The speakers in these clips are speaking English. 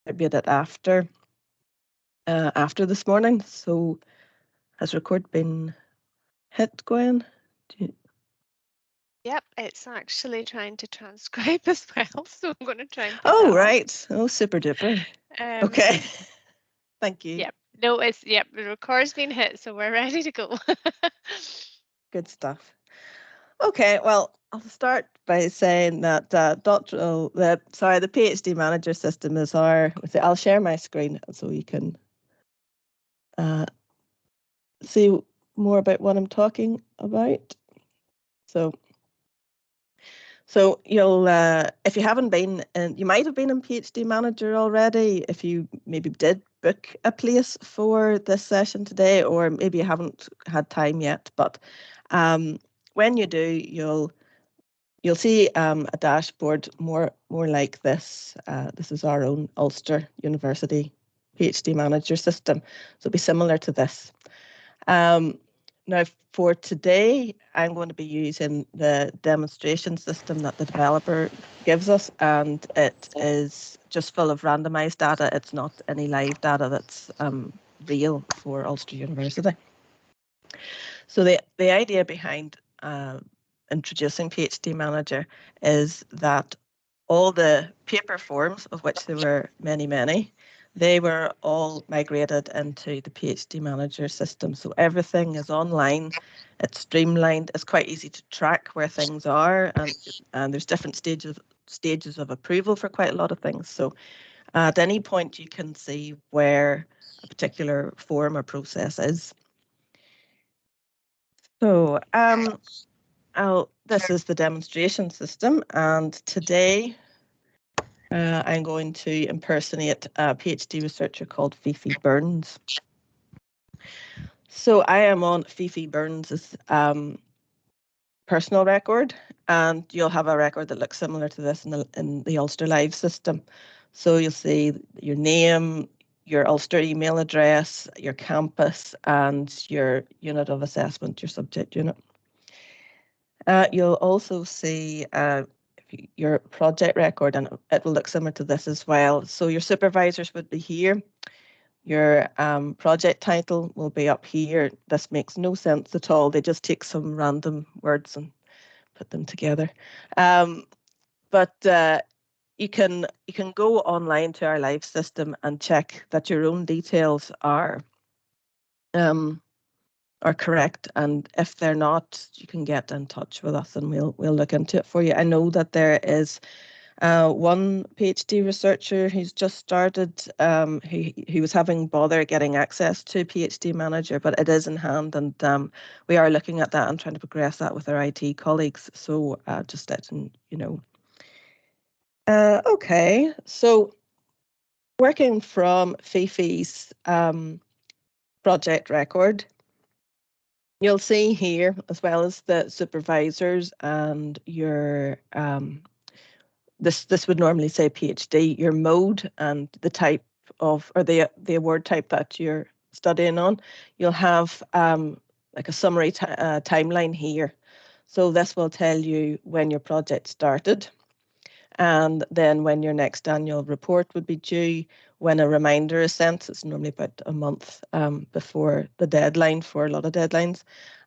distribute it after this morning. So has record been hit, Gwen? Yep, it's actually trying to transcribe as well, so I'm going to try and put Oh, that right. Oh, super duper. Okay. Thank you. Yep. No, the record's been hit, so we're ready to go. Good stuff. Okay, well, I'll start by saying that the PhD manager system is I'll share my screen so you can see more about what I'm talking about. So you'll, if you haven't been, you might have been in PhD Manager already, if you maybe did book a place for this session today, or maybe you haven't had time yet. But when you do, you'll see a dashboard more like this. This is our own Ulster University PhD Manager system, so it'll be similar to this. Now, for today, I'm going to be using the demonstration system that the developer gives us, and it is just full of randomized data. It's not any live data that's real for Ulster University. So the idea behind introducing PhD Manager is that all the paper forms, of which there were many, they were all migrated into the PhD Manager system. So everything is online, it's streamlined, it's quite easy to track where things are, and there's different stages of approval for quite a lot of things. So at any point you can see where a particular form or process is. So this is the demonstration system, and today I'm going to impersonate a PhD researcher called Fifi Burns. So I am on Fifi Burns's personal record, and you'll have a record that looks similar to this in the Ulster Live system. So you'll see your name, your Ulster email address, your campus, and your unit of assessment, your subject unit. You'll also see your project record, and it will look similar to this as well. So your supervisors would be here. Your project title will be up here. This makes no sense at all. They just take some random words and put them together. But you can go online to our live system and check that your own details are correct, and if they're not, you can get in touch with us and we'll look into it for you. I know that there is one PhD researcher who's just started. He was having bother getting access to PhD Manager, but it is in hand, and we are looking at that and trying to progress that with our IT colleagues. So just letting you know. Okay, so working from Fifi's project record, you'll see here, as well as the supervisors and your this would normally say PhD, your mode and the type of, or the award type that you're studying on. You'll have like a summary timeline here. So this will tell you when your project started, and then when your next annual report would be due, when a reminder is sent. It's normally about a month before the deadline for a lot of deadlines.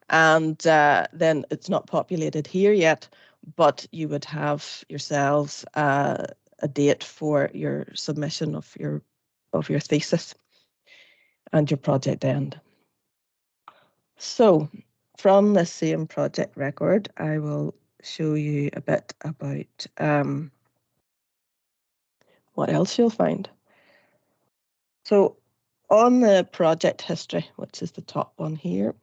And then it's not populated here yet, but you would have yourselves a date for your submission of your thesis and your project end. So from the same project record, I will show you a bit about what else you'll find. So on the project history, which is the top one here,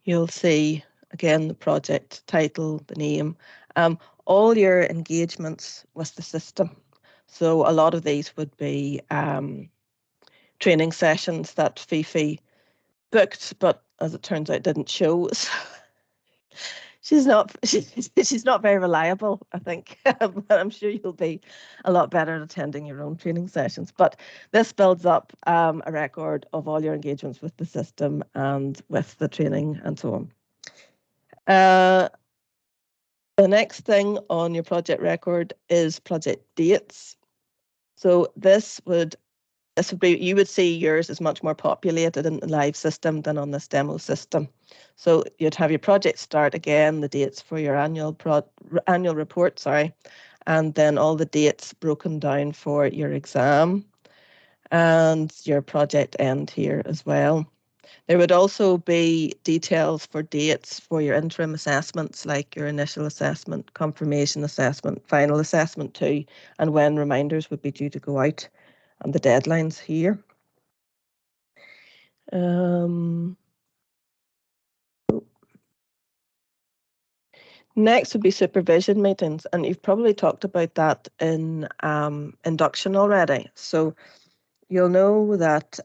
you'll see again the project title, the name, all your engagements with the system. So a lot of these would be training sessions that Fifi booked, but as it turns out, didn't show. She's not very reliable, I think. But I'm sure you'll be a lot better at attending your own training sessions. But this builds up a record of all your engagements with the system and with the training and so on. The next thing on your project record is project dates. So this would be, you would see yours is much more populated in the live system than on this demo system. So you'd have your project start again, the dates for your annual report, and then all the dates broken down for your exam and your project end here as well. There would also be details for dates for your interim assessments, like your initial assessment, confirmation assessment, final assessment too, and when reminders would be due to go out, and the deadlines here. Next would be supervision meetings, and you've probably talked about that in induction already. So you'll know that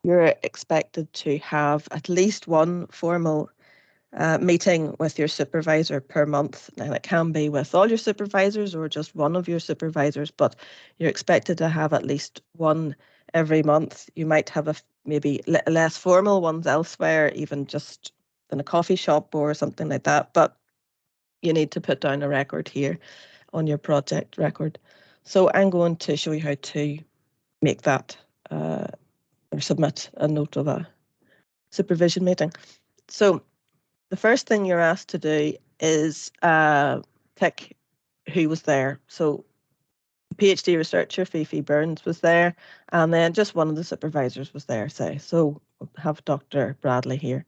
you're expected to have at least one formal meeting with your supervisor per month. Now, it can be with all your supervisors or just one of your supervisors, but you're expected to have at least one every month. You might have maybe less formal ones elsewhere, even just in a coffee shop or something like that. But you need to put down a record here on your project record. So I'm going to show you how to make that or submit a note of a supervision meeting. So the first thing you're asked to do is pick who was there. So PhD researcher Fifi Burns was there, and then just one of the supervisors was there, say. So we'll have Dr. Bradley here.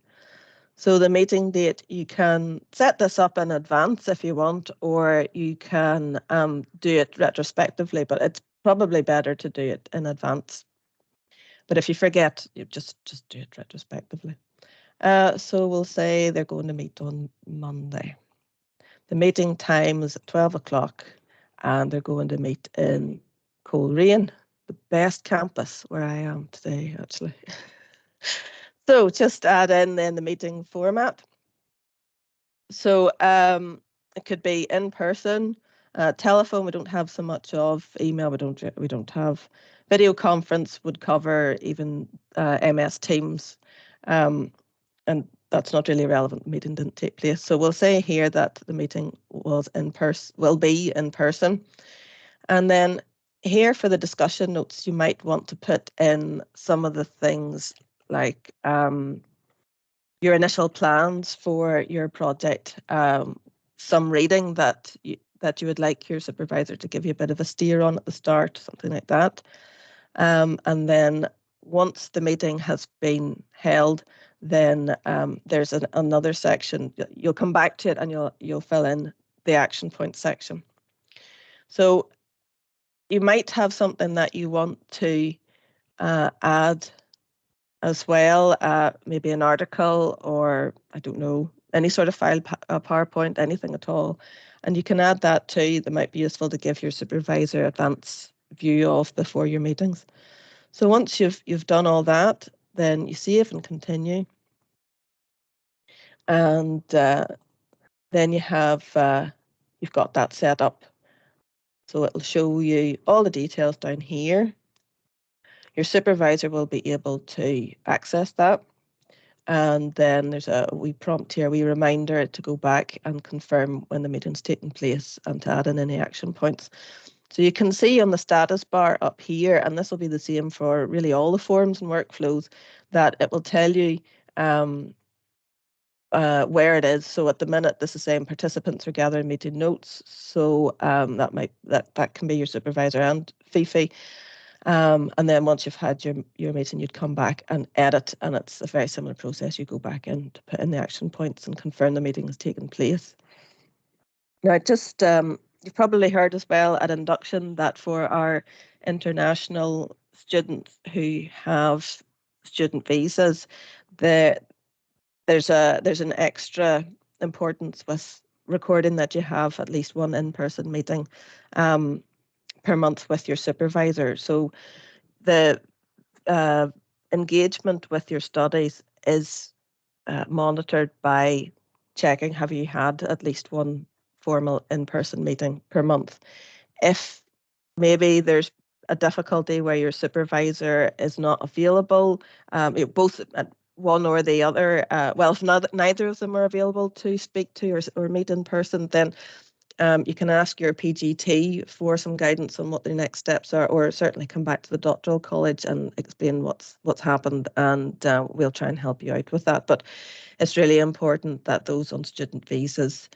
So the meeting date, you can set this up in advance if you want, or you can do it retrospectively, but it's probably better to do it in advance. But if you forget, you just do it retrospectively. So we'll say they're going to meet on Monday. The meeting time is at 12 o'clock, and they're going to meet in Coleraine, the best campus where I am today, actually. So just add in then the meeting format. So it could be in person, telephone we don't have so much of, email we don't have, video conference would cover even MS Teams, and that's not really relevant. The meeting didn't take place, so we'll say here that the meeting was will be in person, and then here for the discussion notes you might want to put in some of the things like your initial plans for your project, some reading that you would like your supervisor to give you a bit of a steer on at the start, something like that. And then once the meeting has been held, then there's another section. You'll come back to it and you'll fill in the action point section. So you might have something that you want to add as well, maybe an article or, I don't know, any sort of file, PowerPoint, anything at all. And you can add that too. That might be useful to give your supervisor advance view of before your meetings. So once you've done all that, then you save and continue. And then you have, you've got that set up. So it'll show you all the details down here. Your supervisor will be able to access that. And then there's a wee prompt here, a wee reminder to go back and confirm when the meeting's taking place and to add in any action points. So you can see on the status bar up here, and this will be the same for really all the forms and workflows, that it will tell you where it is. So at the minute, this is saying participants are gathering meeting notes. So that can be your supervisor and Fifi. And then once you've had your meeting, you'd come back and edit, and it's a very similar process. You go back in to put in the action points and confirm the meeting has taken place. Now, just you've probably heard as well at induction that for our international students who have student visas, there's an extra importance with recording that you have at least one in-person meeting per month with your supervisor. So the engagement with your studies is monitored by checking have you had at least one formal in-person meeting per month. If maybe there's a difficulty where your supervisor is not available, both one or the other, well, if neither of them are available to speak to or meet in person, then You can ask your PGT for some guidance on what their next steps are, or certainly come back to the doctoral college and explain what's happened, and we'll try and help you out with that. But it's really important that those on student visas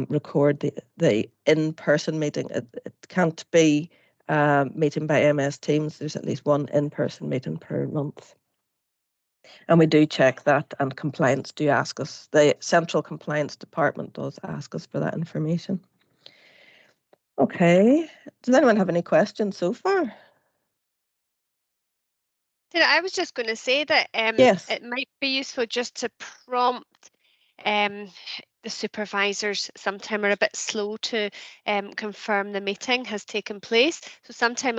record the in-person meeting. It can't be meeting by MS Teams. There's at least one in-person meeting per month. And we do check that, and compliance do ask us. The Central Compliance Department does ask us for that information. Okay. Does anyone have any questions so far? I was just going to say that Yes. it might be useful just to prompt the supervisors sometime are a bit slow to confirm the meeting has taken place. So sometime,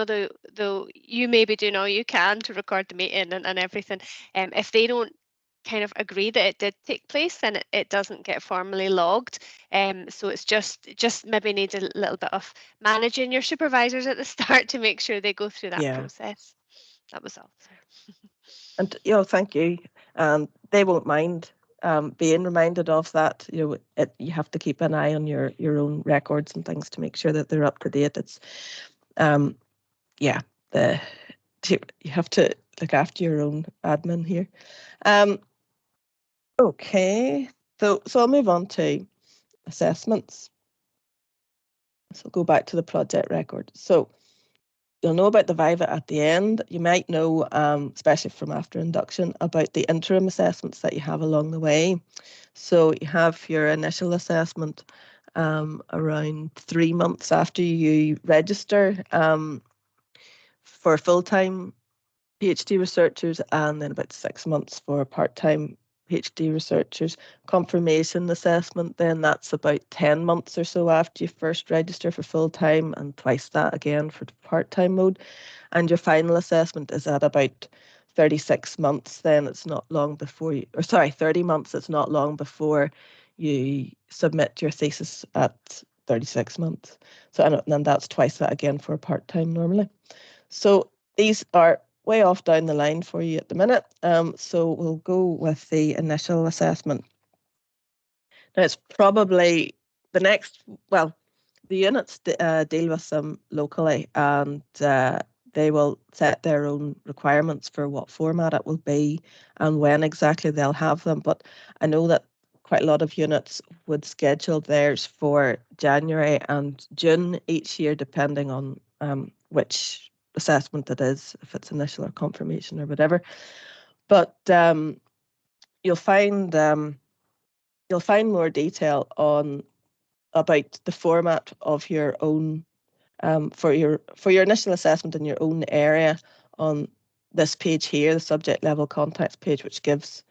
though you may be doing all you can to record the meeting and everything, if they don't kind of agree that it did take place, then it doesn't get formally logged. So it's just maybe needs a little bit of managing your supervisors at the start to make sure they go through that process. That was all. And thank you. They won't mind being reminded of that. You have to keep an eye on your own records and things to make sure that they're up to date. It's you have to look after your own admin here. Okay, so I'll move on to assessments. So go back to the project record. So you'll know about the Viva at the end. You might know, especially from after induction, about the interim assessments that you have along the way. So you have your initial assessment around 3 months after you register for full-time PhD researchers, and then about 6 months for part-time PhD researchers. Confirmation assessment, then that's about 10 months or so after you first register for full-time, and twice that again for part-time mode. And your final assessment is at about 36 months. Then it's not long before 30 months. It's not long before you submit your thesis at 36 months. So, and then that's twice that again for part-time normally. So these are way off down the line for you at the minute. So we'll go with the initial assessment. Now it's probably the next, well, the units deal with them locally, and they will set their own requirements for what format it will be and when exactly they'll have them. But I know that quite a lot of units would schedule theirs for January and June each year, depending on which assessment it is, if it's initial or confirmation or whatever. But you'll find more detail about the format of your own for your initial assessment in your own area on this page here, the subject level contacts page, which gives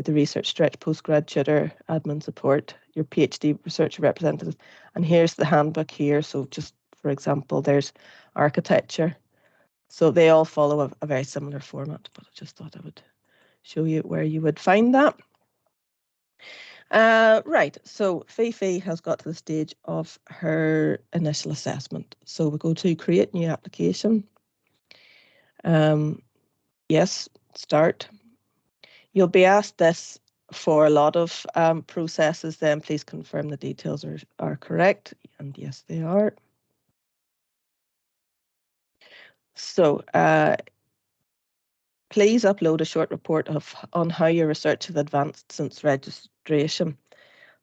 the research stretch, postgrad tutor, admin support, your PhD researcher representative, and here's the handbook here. So just for example, there's architecture. So they all follow a very similar format, but I just thought I would show you where you would find that. Right, so Fifi has got to the stage of her initial assessment. So we go to create new application. Yes, start. You'll be asked this for a lot of processes, then please confirm the details are correct. And yes, they are. So please upload a short report on how your research has advanced since registration.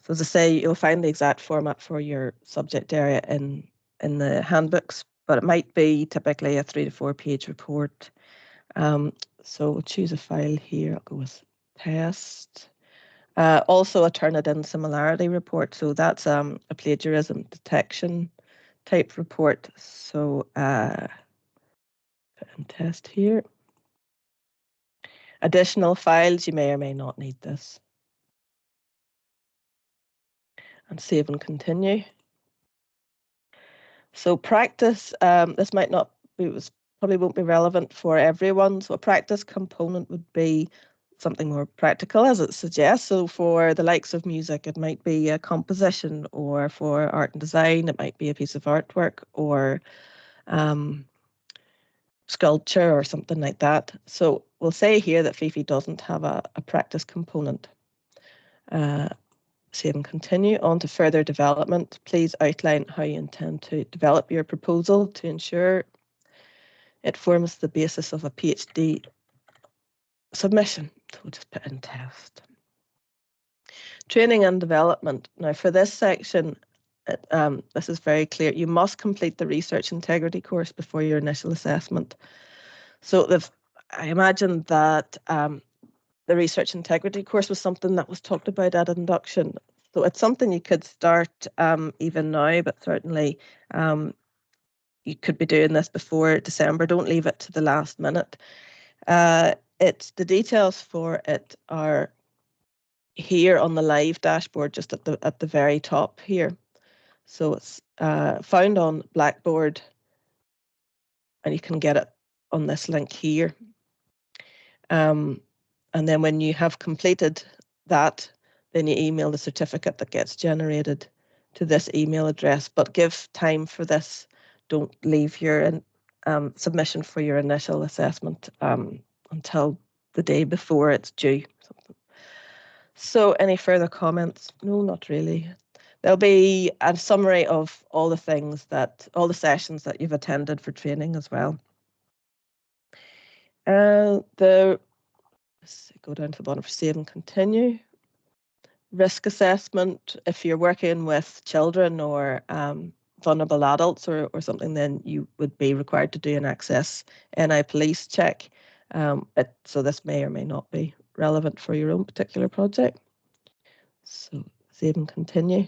So as I say, you'll find the exact format for your subject area in the handbooks, but it might be typically a 3 to 4 page report. So we'll choose a file here. I'll go with test. Also a Turnitin similarity report. So that's a plagiarism detection type report. So put in test here. Additional files, you may or may not need this. And save and continue. So practice, this might not be, probably won't be relevant for everyone. So a practice component would be something more practical, as it suggests. So for the likes of music, it might be a composition, or for art and design, it might be a piece of artwork, or sculpture or something like that. So we'll say here that Fifi doesn't have a practice component. Save and continue. On to further development. Please outline how you intend to develop your proposal to ensure it forms the basis of a PhD submission. So we'll just put in test. Training and development. Now for this section, this is very clear. You must complete the research integrity course before your initial assessment. So I imagine that the research integrity course was something that was talked about at induction. So it's something you could start even now, but certainly you could be doing this before December. Don't leave it to the last minute. It's the details for it are here on the live dashboard, just at the very top here. So it's found on Blackboard, and you can get it on this link here. And then when you have completed that, then you email the certificate that gets generated to this email address. But give time for this. Don't leave your submission for your initial assessment until the day before it's due. So any further comments? No, not really. There'll be a summary of all the sessions that you've attended for training as well. Let's go down to the bottom for save and continue. Risk assessment. If you're working with children or vulnerable adults or something, then you would be required to do an access NI police check. So this may or may not be relevant for your own particular project. So save and continue.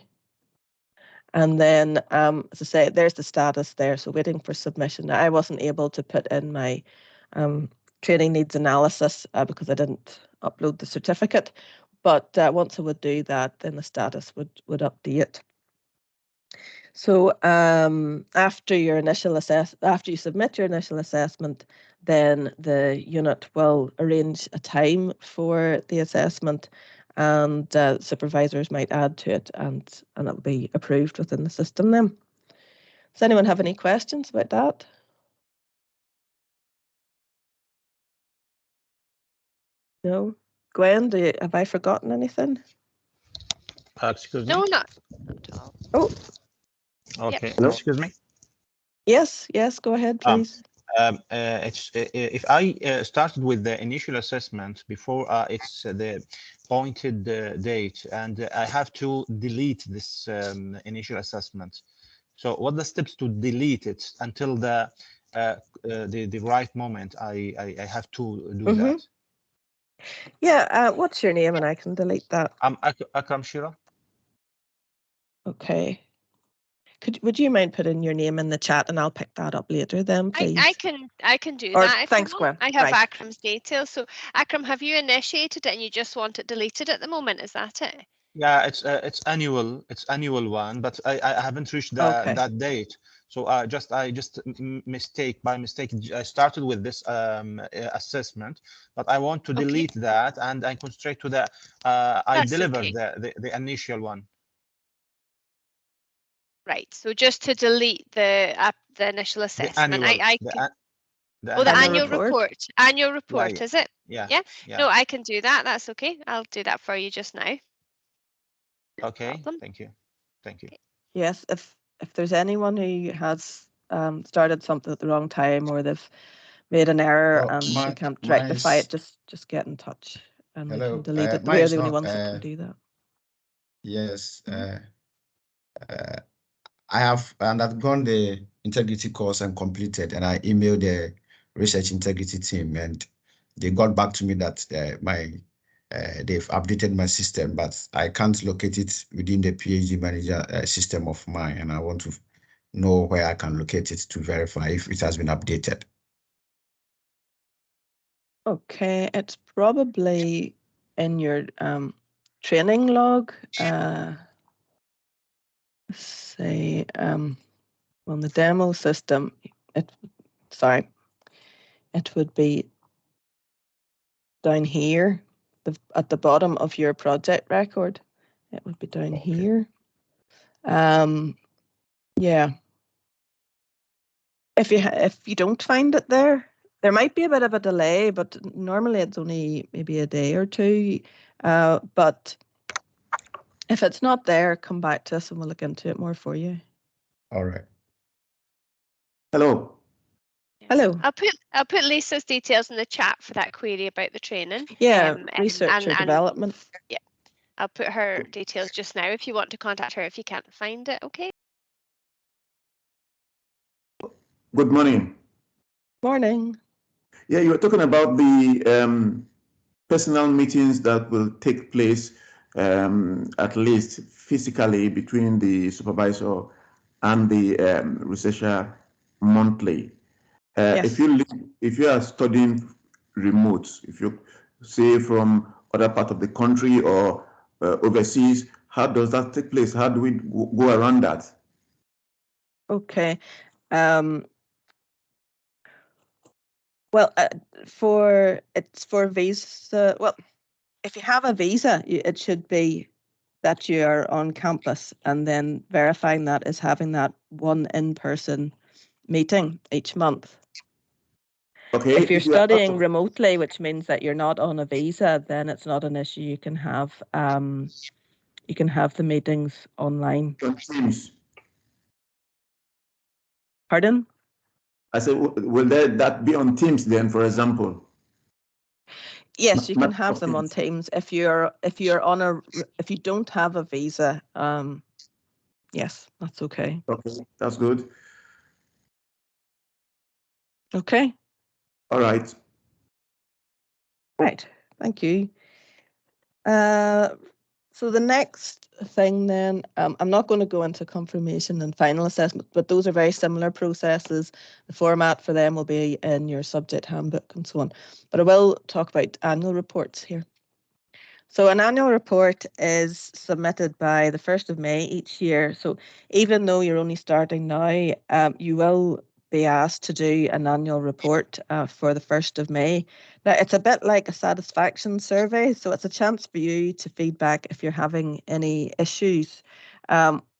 And then, as I say, there's the status there. So waiting for submission. Now, I wasn't able to put in my training needs analysis because I didn't upload the certificate. But once I would do that, then the status would update. So after you submit your initial assessment, then the unit will arrange a time for the assessment, and supervisors might add to it, and it'll be approved within the system then. Does anyone have any questions about that? No? Gwen, have I forgotten anything? Excuse me? No, not at all. Oh. Okay, Yep. excuse me? Yes, go ahead, please. If I started with the initial assessment before it's the pointed date, and I have to delete this initial assessment. So what are the steps to delete it until the right moment I have to do that? Yeah, what's your name, and I can delete that. I'm Akram Shira. Okay. Would you mind putting your name in the chat, and I'll pick that up later then, please? I can do that. Thanks, Gwen. I have right. Akram's details. So Akram, have you initiated it and you just want it deleted at the moment? Is that it? Yeah, it's annual. It's annual one, but I haven't reached that date. So I just by mistake I started with this assessment, but I want to delete that and I concentrate to the I deliver the initial one. Right. So just to delete the initial assessment. The annual report. Annual report, yeah. Is it? Yeah. No, I can do that. That's okay. I'll do that for you just now. Okay. Thank you. Yes, if there's anyone who has started something at the wrong time, or they've made an error and they can't rectify it, just get in touch and we can delete it. We're the only ones that can do that. Yes. I have undergone the integrity course and completed, and I emailed the research integrity team, and they got back to me that they've updated my system, but I can't locate it within the PhD manager system of mine, and I want to know where I can locate it to verify if it has been updated. Okay, it's probably in your training log. Say on the demo system, it would be down here, at the bottom of your project record. It would be down here. Yeah. If you don't find it there might be a bit of a delay, but normally it's only maybe a day or two. But If it's not there, come back to us and we'll look into it more for you. All right. Hello. Hello. I'll put Lisa's details in the chat for that query about the training. Yeah, research or development. Yeah, I'll put her details just now if you want to contact her if you can't find it. Okay. Good morning. Morning. Yeah, you were talking about the personal meetings that will take place at least physically between the supervisor and the researcher monthly. Yes. If you are studying remote, if you say from other part of the country or overseas, how does that take place? How do we go around that? Okay. Well, for visa. Well, if you have a visa, it should be that you are on campus, and then verifying that is having that one in-person meeting each month. Okay. If you're studying remotely, which means that you're not on a visa, then it's not an issue. You can have the meetings online. On Teams. Pardon? I said, will that be on Teams then, for example? Yes, you can have them on Teams if you don't have a visa. Yes, that's okay. Okay, that's good. Okay. All right. Right. Thank you. So the next thing then, I'm not going to go into confirmation and final assessment, but those are very similar processes. The format for them will be in your subject handbook and so on. But I will talk about annual reports here. So an annual report is submitted by the 1st of May each year. So even though you're only starting now, you will be asked to do an annual report for the 1st of May. Now, it's a bit like a satisfaction survey, so it's a chance for you to feedback if you're having any issues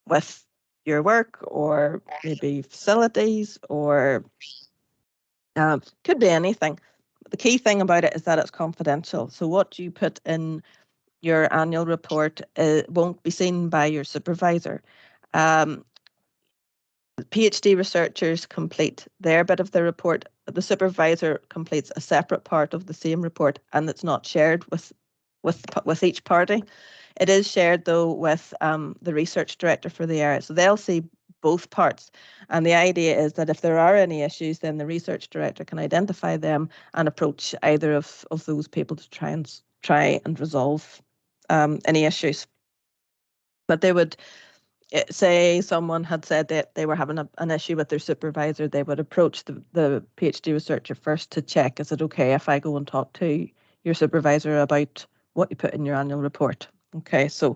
with your work or maybe facilities or could be anything. The key thing about it is that it's confidential. So what you put in your annual report won't be seen by your supervisor. PhD researchers complete their bit of the report. The supervisor completes a separate part of the same report, and it's not shared with each party. It is shared though with the research director for the area, so they'll see both parts. And the idea is that if there are any issues, then the research director can identify them and approach either of those people to try and resolve any issues. But they would say someone had said that they were having an issue with their supervisor, they would approach the PhD researcher first to check, is it okay if I go and talk to your supervisor about what you put in your annual report? Okay, so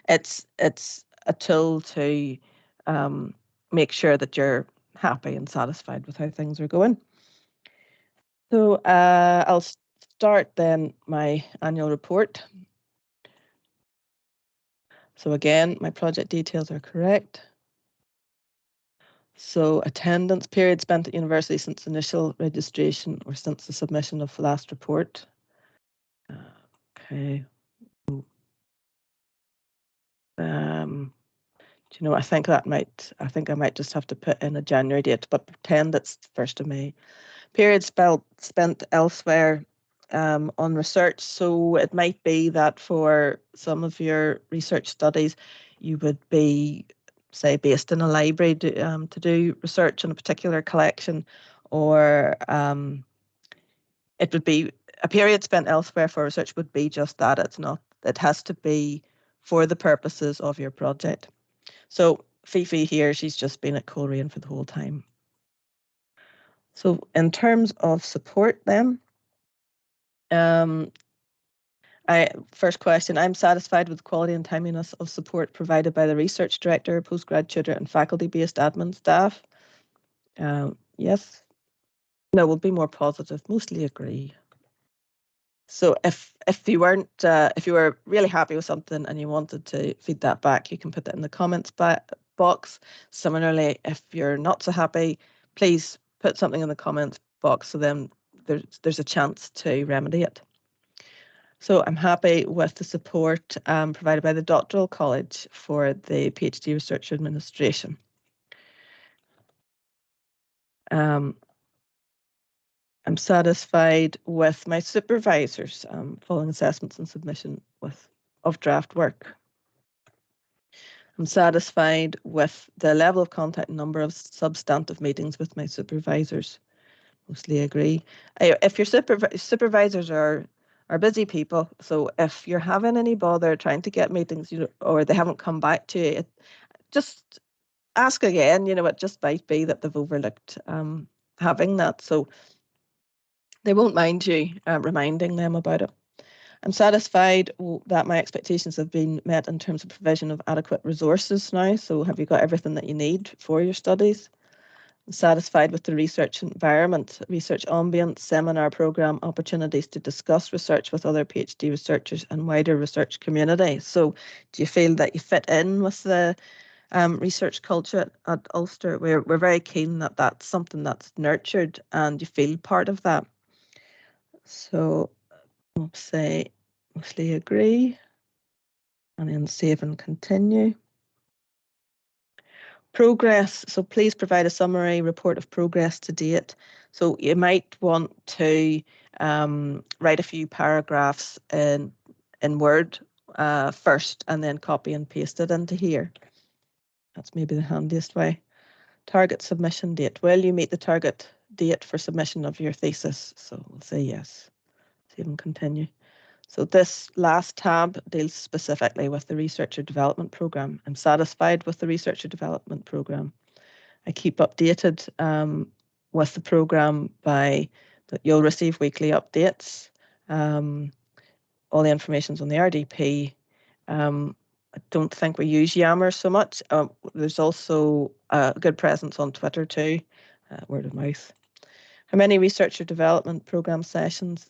it's a tool to make sure that you're happy and satisfied with how things are going. So I'll start then my annual report. So again, my project details are correct. So attendance period spent at university since initial registration or since the submission of the last report. Okay. Do you know, I think I might just have to put in a January date, but pretend it's 1st of May. Period spent elsewhere on research. So it might be that for some of your research studies, you would be, say, based in a library to do research on a particular collection, or it would be a period spent elsewhere for research would be just that. It has to be for the purposes of your project. So Fifi here, she's just been at Coleraine for the whole time. So in terms of support then, first question, I'm satisfied with the quality and timeliness of support provided by the research director, postgrad tutor and faculty-based admin staff. Yes. No, we'll be more positive, mostly agree. So if you weren't, if you were really happy with something and you wanted to feed that back, you can put that in the comments box. Similarly, if you're not so happy, please put something in the comments box so then there's a chance to remedy it. So I'm happy with the support provided by the Doctoral College for the PhD Research Administration. I'm satisfied with my supervisors following assessments and submission of draft work. I'm satisfied with the level of contact and number of substantive meetings with my supervisors. Mostly agree. If your supervisors are busy people, so if you're having any bother trying to get meetings, or they haven't come back to you, just ask again. It just might be that they've overlooked having that, so they won't mind you reminding them about it. I'm satisfied that my expectations have been met in terms of provision of adequate resources now. So have you got everything that you need for your studies? I'm satisfied with the research environment, research ambience, seminar programme, opportunities to discuss research with other PhD researchers and wider research community. So do you feel that you fit in with the research culture at Ulster? We're very keen that that's something that's nurtured and you feel part of that. So I'll say mostly agree and then save and continue. Progress, so please provide a summary report of progress to date. So you might want to write a few paragraphs in Word first and then copy and paste it into here. That's maybe the handiest way. Target submission date. Will you meet the target date for submission of your thesis? So we'll say yes. Save and continue. So this last tab deals specifically with the Researcher Development Programme. I'm satisfied with the Researcher Development Programme. I keep updated with the programme by that you'll receive weekly updates. All the information's on the RDP. I don't think we use Yammer so much. There's also a good presence on Twitter too, word of mouth. How many Researcher Development Programme sessions,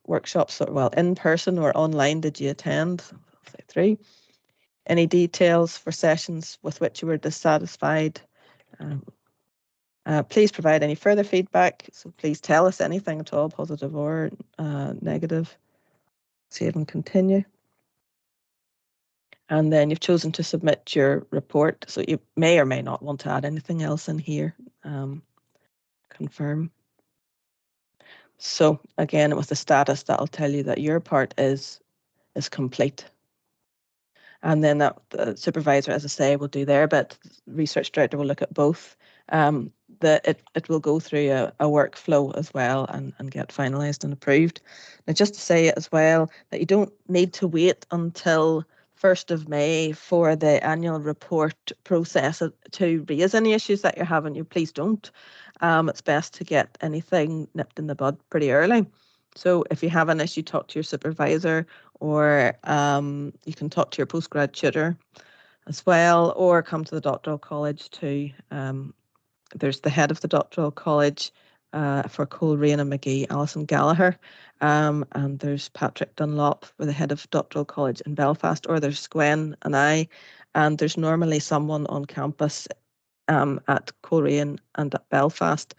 workshops, well, in person or online did you attend? I'll say 3. Any details for sessions with which you were dissatisfied? Please provide any further feedback. So please tell us anything at all, positive or negative. Save and continue. And then you've chosen to submit your report. So you may or may not want to add anything else in here. Confirm. So again, with the status, that'll tell you that your part is complete. And then that the supervisor, as I say, will do their bit. The research director will look at both. It will go through a workflow as well and get finalised and approved. Now, just to say as well that you don't need to wait until 1st of May for the annual report process to raise any issues that you're having. You please don't. It's best to get anything nipped in the bud pretty early. So if you have an issue, talk to your supervisor, or you can talk to your postgrad tutor as well, or come to the Doctoral College too. There's the head of the Doctoral College for Coleraine and Magee, Alison Gallagher, and there's Patrick Dunlop for the head of Doctoral College in Belfast, or there's Gwen and I, and there's normally someone on campus at Coleraine and at Belfast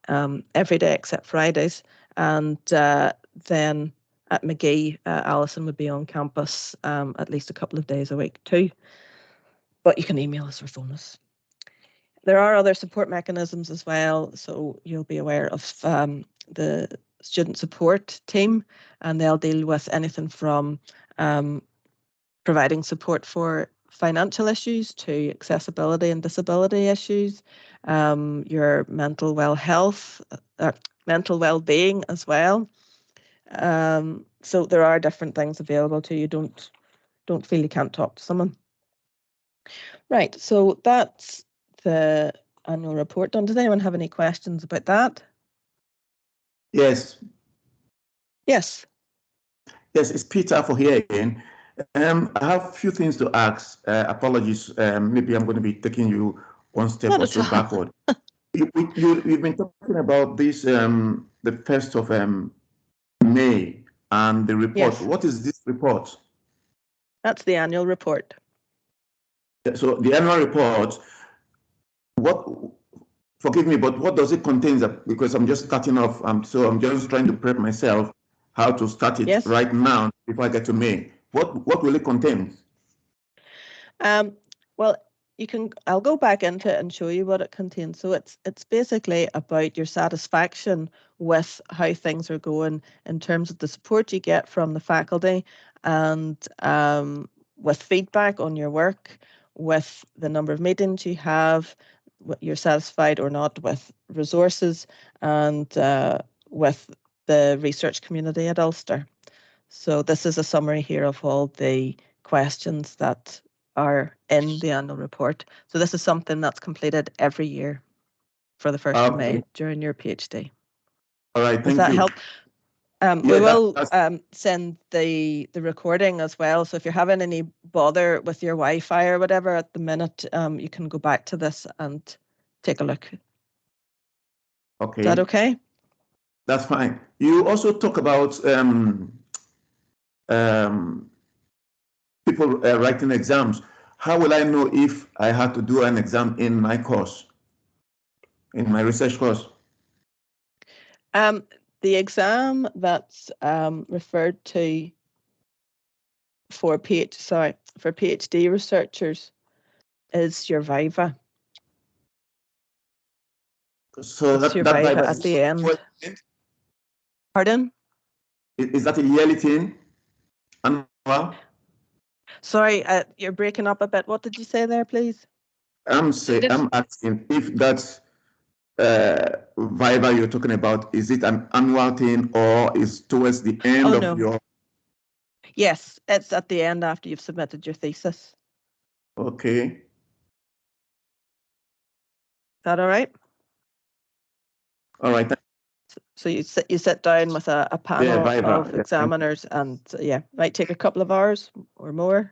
every day except Fridays. And then at Magee, Alison would be on campus at least a couple of days a week too. But you can email us or phone us. There are other support mechanisms as well. So you'll be aware of the student support team, and they'll deal with anything from providing support for financial issues to accessibility and disability issues, your mental well-being as well. So there are different things available to you. Don't feel you can't talk to someone. Right, so that's the annual report done. Does anyone have any questions about that? Yes. Yes. Yes, it's Peter for here again. I have a few things to ask. Apologies, maybe I'm going to be taking you one step or so backward. You've been talking about this, the 1st of May and the report. Yes. What is this report? That's the annual report. So the annual report, forgive me, but what does it contain? Because I'm just starting off, so I'm just trying to prep myself. how to start it Yes. right now before I get to May. What will it contain? Well, I'll go back into it and show you what it contains. So it's basically about your satisfaction with how things are going in terms of the support you get from the faculty, and with feedback on your work, with the number of meetings you have, you're satisfied or not with resources, and with the research community at Ulster. So this is a summary here of all the questions that are in the annual report. So this is something that's completed every year for the 1st of May during your PhD. All right, Does that help? We will send the recording as well. So if you're having any bother with your Wi-Fi or whatever at the minute, you can go back to this and take a look. Okay. Is that okay? That's fine. You also talk about people writing exams. How will I know if I have to do an exam in my course, in my research course? The exam that's referred to for PhD researchers is your Viva. So it's your that Viva Viva at the end. Pardon? Is that a yearly thing? Annual? Sorry, you're breaking up a bit. What did you say there, please? I'm asking if that Viva you're talking about, is it an annual thing or is towards the end of your? Yes, it's at the end after you've submitted your thesis. Okay. Is that all right? All right. So you sit down with a panel of examiners, and might take a couple of hours or more.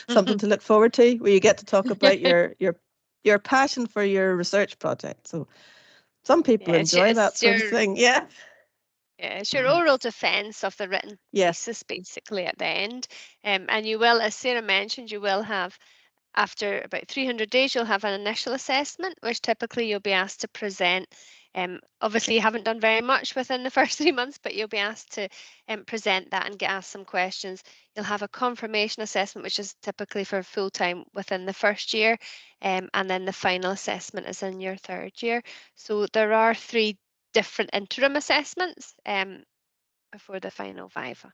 Something to look forward to, where you get to talk about your passion for your research project. So some people enjoy that sort of thing. Yeah. Yeah, it's your oral defence of the written thesis, basically, at the end. And you will, as Sarah mentioned, you will have, after about 300 days, you'll have an initial assessment, which typically you'll be asked to present. Obviously, you haven't done very much within the first 3 months, but you'll be asked to present that and get asked some questions. You'll have a confirmation assessment, which is typically for full-time within the first year, and then the final assessment is in your third year. So there are 3 different interim assessments before the final Viva.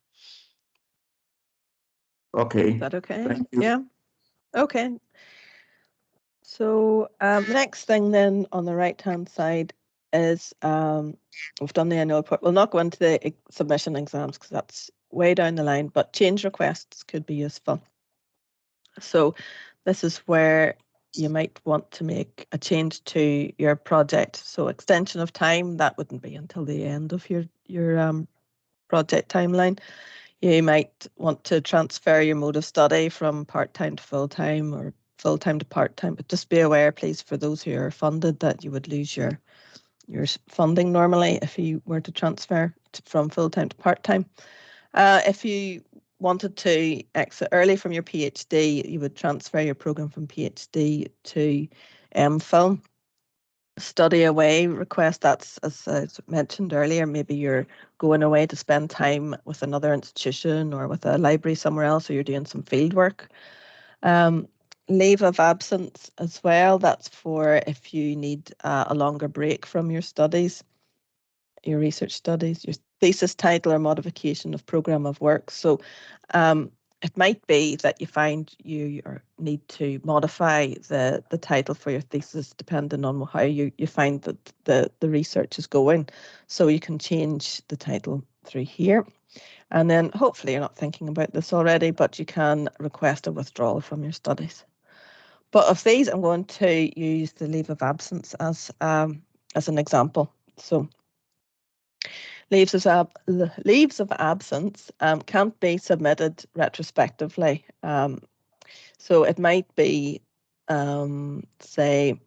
Okay. Is that okay? Thank you. Yeah. Okay. So the next thing then on the right-hand side is we've done the annual report. We'll not go into the submission exams because that's way down the line, but change requests could be useful. So this is where you might want to make a change to your project. So extension of time, that wouldn't be until the end of your project timeline. You might want to transfer your mode of study from part-time to full-time, or full-time to part-time, but just be aware, please, for those who are funded, that you would lose your funding normally if you were to transfer from full-time to part-time. If you wanted to exit early from your PhD, you would transfer your program from PhD to MPhil. Study away request, that's, as I mentioned earlier, maybe you're going away to spend time with another institution or with a library somewhere else, or you're doing some field work. Leave of absence as well, that's for if you need a longer break from your studies, your research studies, your thesis title or modification of program of work. So it might be that you find you need to modify the title for your thesis depending on how you find that the research is going. So you can change the title through here. And then hopefully you're not thinking about this already, but you can request a withdrawal from your studies. But of these, I'm going to use the leave of absence as an example. So leaves of absence can't be submitted retrospectively. So it might be, say,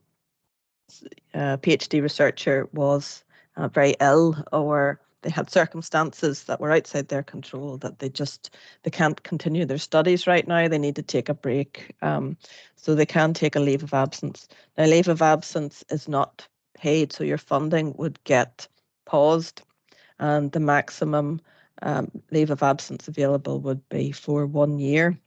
a PhD researcher was very ill, or they had circumstances that were outside their control, that they can't continue their studies right now. They need to take a break. So they can take a leave of absence. Now, leave of absence is not paid, so your funding would get paused. and the maximum leave of absence available would be for 1 year.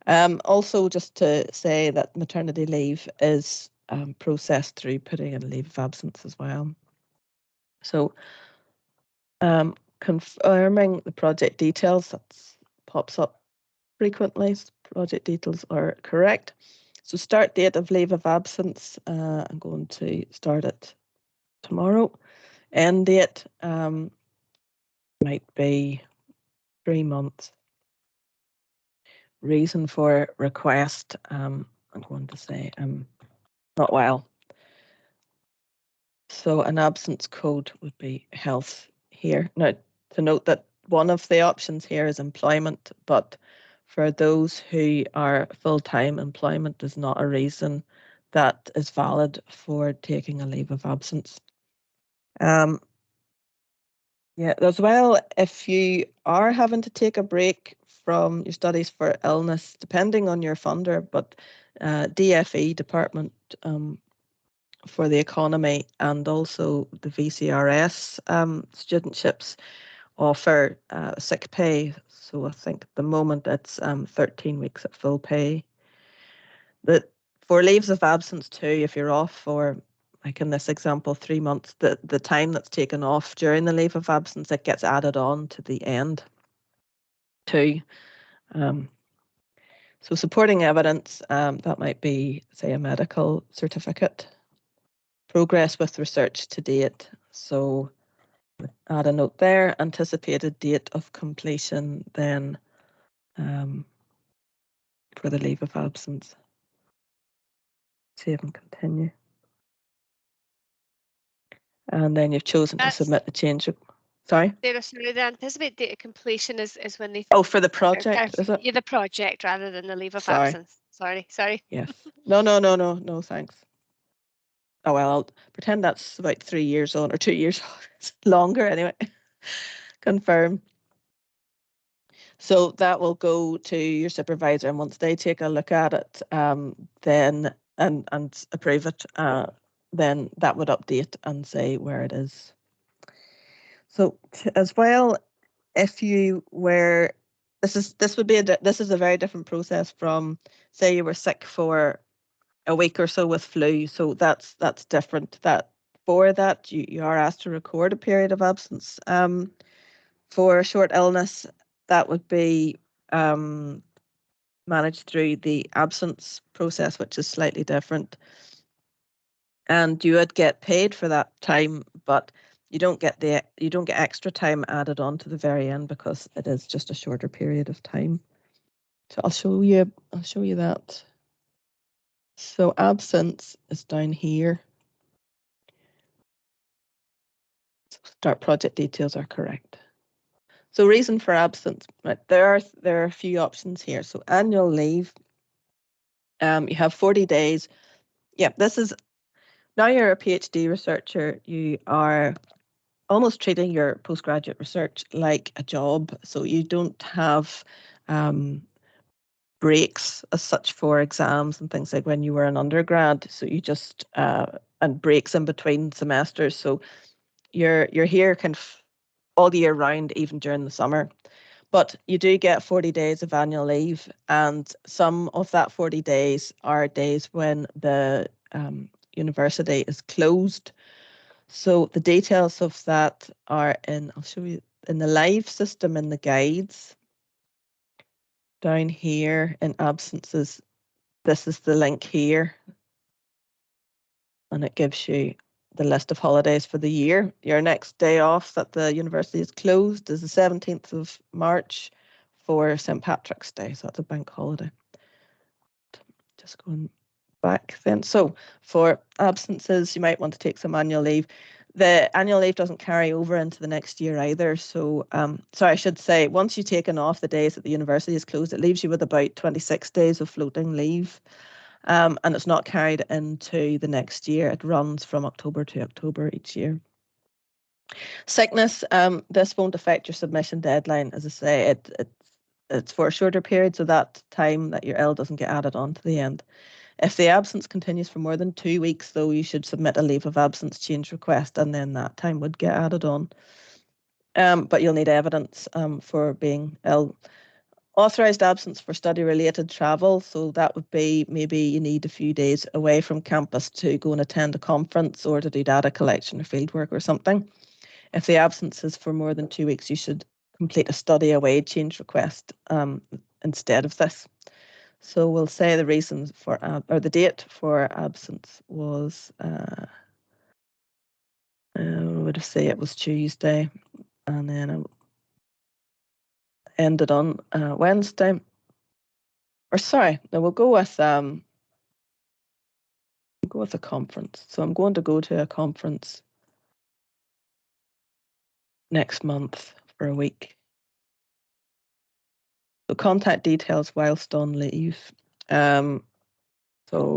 Also, just to say that maternity leave is processed through putting in a leave of absence as well. So confirming the project details, that pops up frequently. Project details are correct. So start date of leave of absence, I'm going to start it tomorrow. End date might be 3 months. Reason for request, I'm going to say not well. So an absence code would be health here. Now, to note that one of the options here is employment, but for those who are full-time, employment is not a reason that is valid for taking a leave of absence. Yeah, as well, if you are having to take a break from your studies for illness, depending on your funder, but DFE, Department for the Economy, and also the VCRS studentships offer sick pay. So I think at the moment it's 13 weeks at full pay. For leaves of absence too, if you're off for, like in this example, 3 months, the time that's taken off during the leave of absence, it gets added on to the end too. So supporting evidence, that might be, say, a medical certificate. Progress with research to date. So add a note there, anticipated date of completion then for the leave of absence. Save and continue. And then you've chosen to submit the change. Sorry? Sorry, the anticipated date of completion is when they... Oh, for the project, is it? Yeah, the project rather than the leave of Sorry. absence. Sorry. Yes. No, thanks. Oh, well, I'll pretend that's about 3 years on, or 2 years longer anyway. Confirm. So that will go to your supervisor, and once they take a look at it, then and approve it, then that would update and say where it is. So as well, if you were, this is a very different process from, say, you were sick for a week or so with flu. So that's different. That for that you are asked to record a period of absence. For a short illness, that would be managed through the absence process, which is slightly different. And you would get paid for that time, but you don't get extra time added on to the very end because it is just a shorter period of time. So I'll show you that. So absence is down here. Start project details are correct. So reason for absence, right, there are a few options here. So annual leave, you have 40 days. Yeah, this is, now you're a PhD researcher, you are almost treating your postgraduate research like a job. So you don't have breaks as such for exams and things like when you were an undergrad. So you just, and breaks in between semesters. So you're here kind of all year round, even during the summer. But you do get 40 days of annual leave, and some of that 40 days are days when the university is closed. So the details of that are I'll show you in the live system in the guides. Down here in absences, this is the link here. And it gives you the list of holidays for the year. Your next day off that the university is closed is the 17th of March for St. Patrick's Day. So that's a bank holiday. Just going back then. So for absences, you might want to take some annual leave. The annual leave doesn't carry over into the next year either. So, sorry, I should say, once you've taken off the days that the university is closed, it leaves you with about 26 days of floating leave. And it's not carried into the next year. It runs from October to October each year. Sickness, this won't affect your submission deadline. As I say, it's for a shorter period, so that time that you're ill doesn't get added on to the end. If the absence continues for more than 2 weeks, though, you should submit a leave of absence change request, and then that time would get added on. but you'll need evidence for being ill. Authorised absence for study-related travel, so that would be maybe you need a few days away from campus to go and attend a conference or to do data collection or fieldwork or something. If the absence is for more than 2 weeks, you should complete a study away change request instead of this. So we'll say the reason for or the date for absence was I would say it was Tuesday, and then it ended on Wednesday. Or sorry, no, we'll go with a conference. So I'm going to go to a conference next month for a week. So contact details whilst on leave. So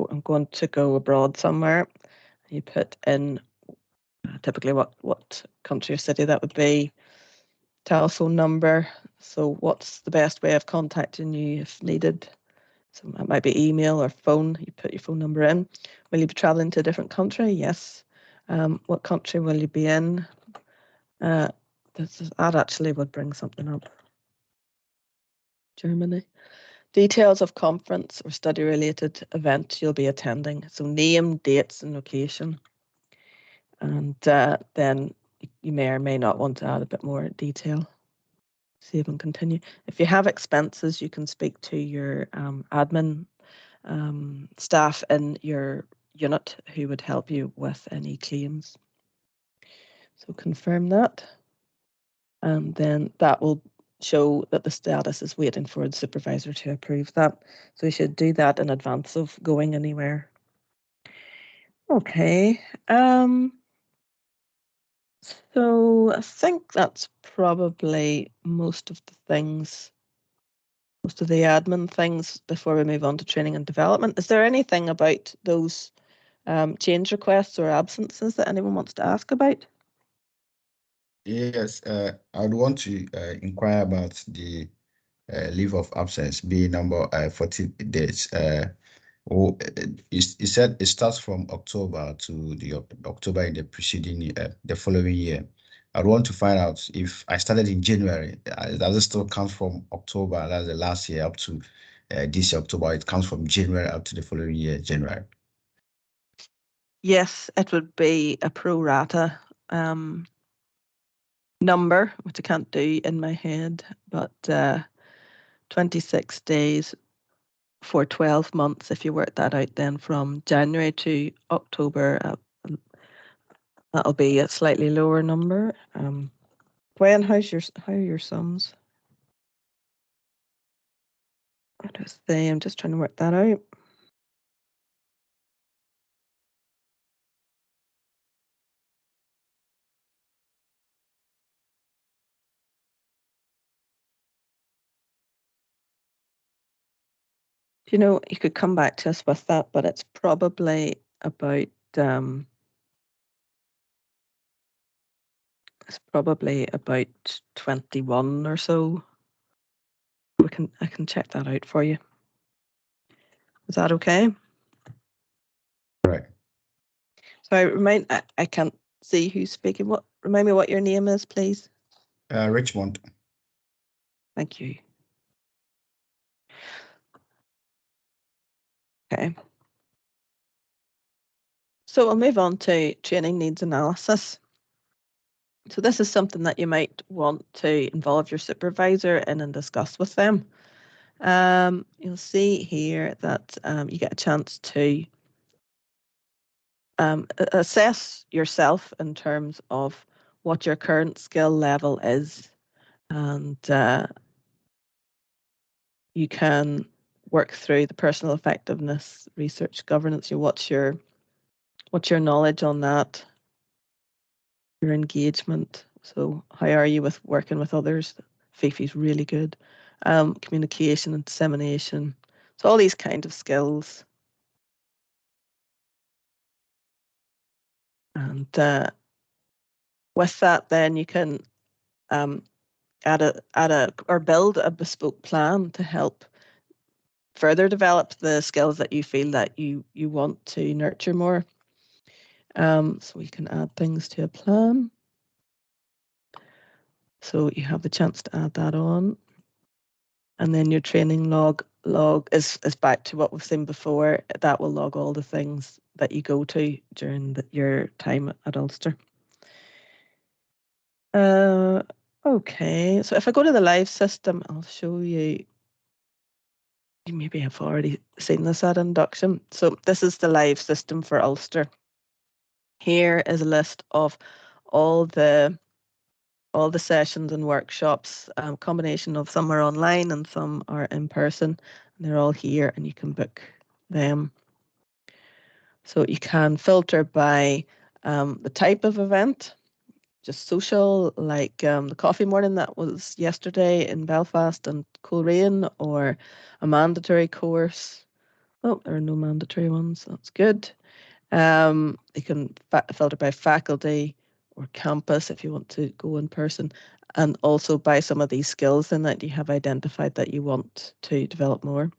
I'm going to go abroad somewhere. You put in typically what country or city that would be, telephone number. So what's the best way of contacting you if needed? So that might be email or phone. You put your phone number in. Will you be traveling to a different country? Yes. What country will you be in? That actually would bring something up. Germany. Details of conference or study-related event you'll be attending. So name, dates, and location. And then you may or may not want to add a bit more detail. Save and continue. If you have expenses, you can speak to your admin staff in your unit who would help you with any claims. So confirm that. And then that will show that the status is waiting for the supervisor to approve that. So you should do that in advance of going anywhere. Okay. So I think that's probably most of the things, most of the admin things before we move on to training and development. Is there anything about those change requests or absences that anyone wants to ask about? Yes, I'd want to inquire about the leave of absence being number 40 days. You said it starts from October to the October in the preceding year, the following year. I'd want to find out if I started in January, does it still count from October, that's the last year, up to this October? It counts from January up to the following year, January. Yes, it would be a pro rata number, which I can't do in my head, but 26 days for 12 months. If you work that out, then from January to October, that'll be a slightly lower number. Gwen, how are your sums? I'm just trying to work that out. You know, you could come back to us with that, but it's probably about 21 or so. I can check that out for you. Is that okay? Right. So I can't see who's speaking. Remind me what your name is, please. Richmond. Thank you. Okay. So we'll move on to training needs analysis. So this is something that you might want to involve your supervisor in and discuss with them. You'll see here that you get a chance to assess yourself in terms of what your current skill level is, and you can work through the personal effectiveness, research, governance. What's your knowledge on that? Your engagement. So how are you with working with others? Fifi's really good. Communication and dissemination. So all these kind of skills. And with that, then you can or build a bespoke plan to help further develop the skills that you feel that you want to nurture more. So we can add things to a plan. So you have the chance to add that on. And then your training log is back to what we've seen before. That will log all the things that you go to during your time at Ulster. Okay, so if I go to the live system, I'll show you. You maybe have already seen this at induction. So this is the live system for Ulster. Here is a list of all the sessions and workshops, combination of some are online and some are in person. And they're all here and you can book them. So you can filter by the type of event, just social, like the coffee morning that was yesterday in Belfast and Coleraine, or a mandatory course. Oh, there are no mandatory ones. That's good. You can filter by faculty or campus if you want to go in person, and also by some of these skills then that you have identified that you want to develop more.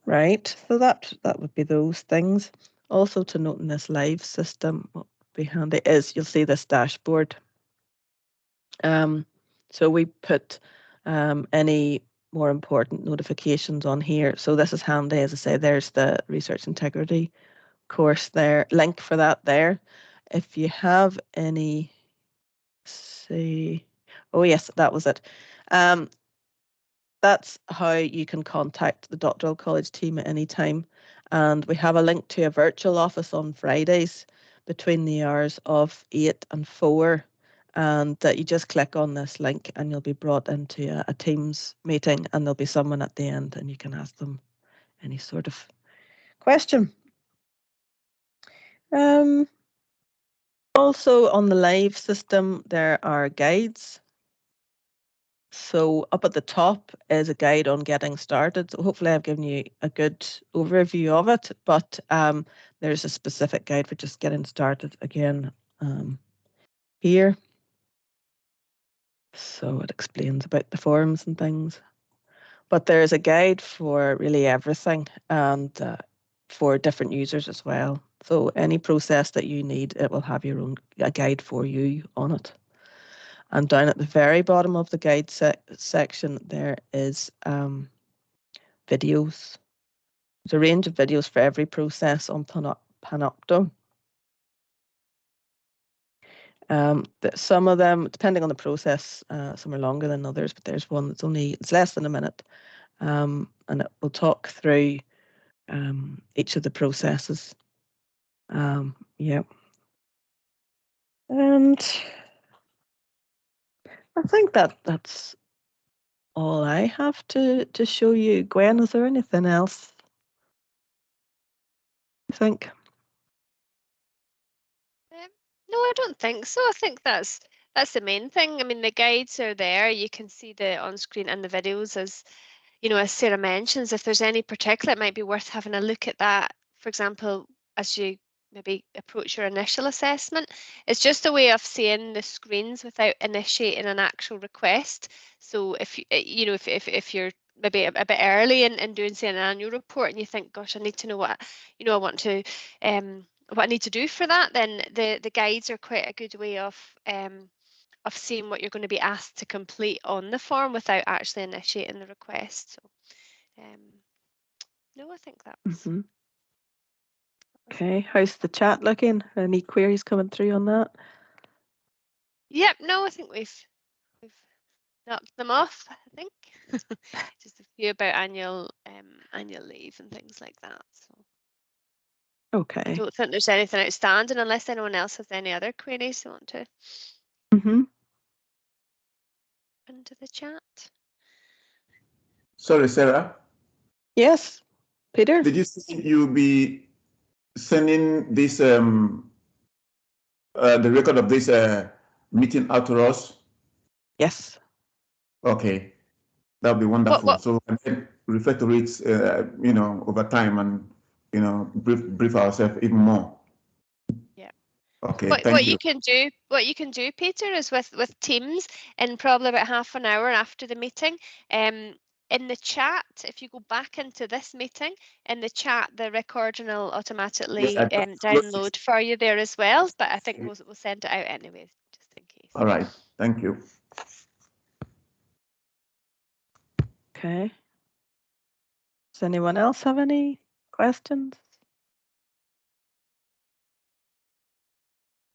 Right, so that would be those things. Also to note in this live system, what would be handy is you'll see this dashboard. So we put any more important notifications on here. So this is handy, as I say, there's the research integrity course there, link for that there. If you have any, say, oh yes, that was it. That's how you can contact the Doctoral College team at any time. And we have a link to a virtual office on Fridays between the hours of 8 and 4. And that you just click on this link and you'll be brought into a Teams meeting, and there'll be someone at the end and you can ask them any sort of question. Also on the live system, there are guides. So up at the top is a guide on getting started. So hopefully I've given you a good overview of it, but there's a specific guide for just getting started again here. So it explains about the forms and things. But there's a guide for really everything, and for different users as well. So any process that you need, it will have a guide for you on it. And down at the very bottom of the guide section, there is videos. There's a range of videos for every process on Panopto. Some of them, depending on the process, some are longer than others, but there's one that's it's less than a minute. And it will talk through each of the processes. Yeah. And I think that's all I have to show you. Gwen, is there anything else you think? No, I don't think so. I think that's the main thing. I mean, the guides are there. You can see the on-screen and the videos, as you know, as Sarah mentions. If there's any particular, it might be worth having a look at that. For example, as you maybe approach your initial assessment, it's just a way of seeing the screens without initiating an actual request. So if you know, if you're maybe a bit early in doing, say, an annual report, and you think, gosh, I need to know what, you know, I want to what I need to do for that, then the guides are quite a good way of seeing what you're going to be asked to complete on the form without actually initiating the request. So no, I think that's okay. How's the chat looking? Any queries coming through on that? Yep, no, I think we've knocked them off, I think. Just a few about annual leave and things like that. So okay. I don't think there's anything outstanding, unless anyone else has any other queries they want to into the chat. Sorry, Sarah. Yes, Peter. Did you say you'll be sending this the record of this meeting out to us? Yes. Okay, that would be wonderful. What? So we can refer to it, you know, over time, and you know, brief ourselves even more. Yeah. Okay, What thank you. What you can do, Peter, is with Teams, in probably about half an hour after the meeting, In the chat, if you go back into this meeting, in the chat, the recording will automatically Yes, I download for you there as well. But I think we'll send it out anyway, just in case. All right. Thank you. Okay. Does anyone else have any questions?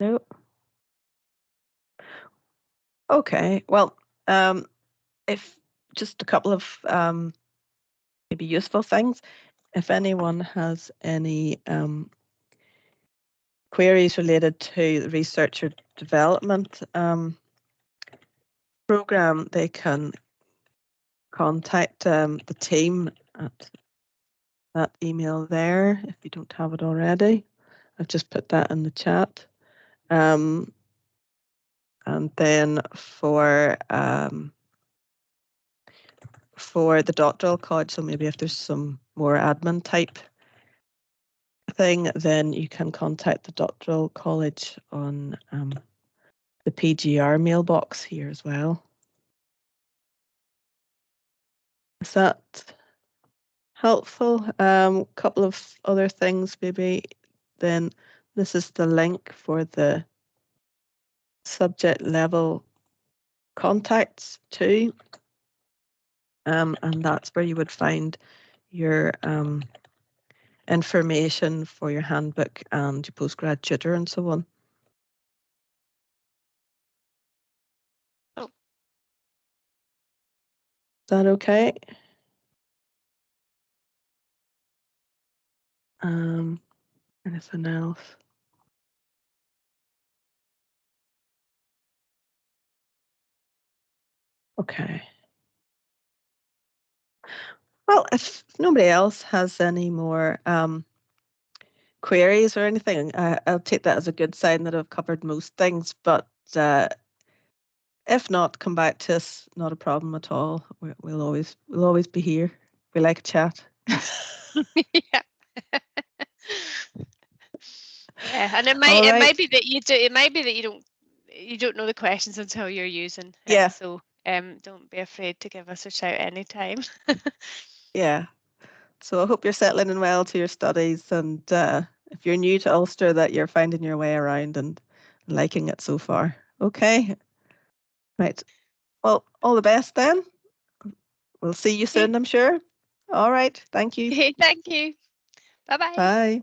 No. Okay. Well, if just a couple of maybe useful things. If anyone has any queries related to the research or development program, they can contact the team at that email there if you don't have it already. I've just put that in the chat. And then for the doctoral college, so maybe if there's some more admin type thing, then you can contact the doctoral college on the PGR mailbox here as well. Is that helpful? Couple of other things maybe. Then this is the link for the subject level contacts too. And that's where you would find your information for your handbook and your postgrad tutor and so on. Oh. Is that okay? Anything else? Okay. Well, if nobody else has any more queries or anything, I'll take that as a good sign that I've covered most things. But if not, come back to us. Not a problem at all. We'll always be here. We like a chat. Yeah. Yeah, and it Right. might be that you do. It might be that you don't know the questions until you're using it. Yeah. So don't be afraid to give us a shout anytime. Yeah. So I hope you're settling in well to your studies, and if you're new to Ulster, that you're finding your way around and liking it so far. Okay. Right. Well, all the best then. We'll see you soon, I'm sure. All right. Thank you. Hey, thank you. Bye-bye. Bye.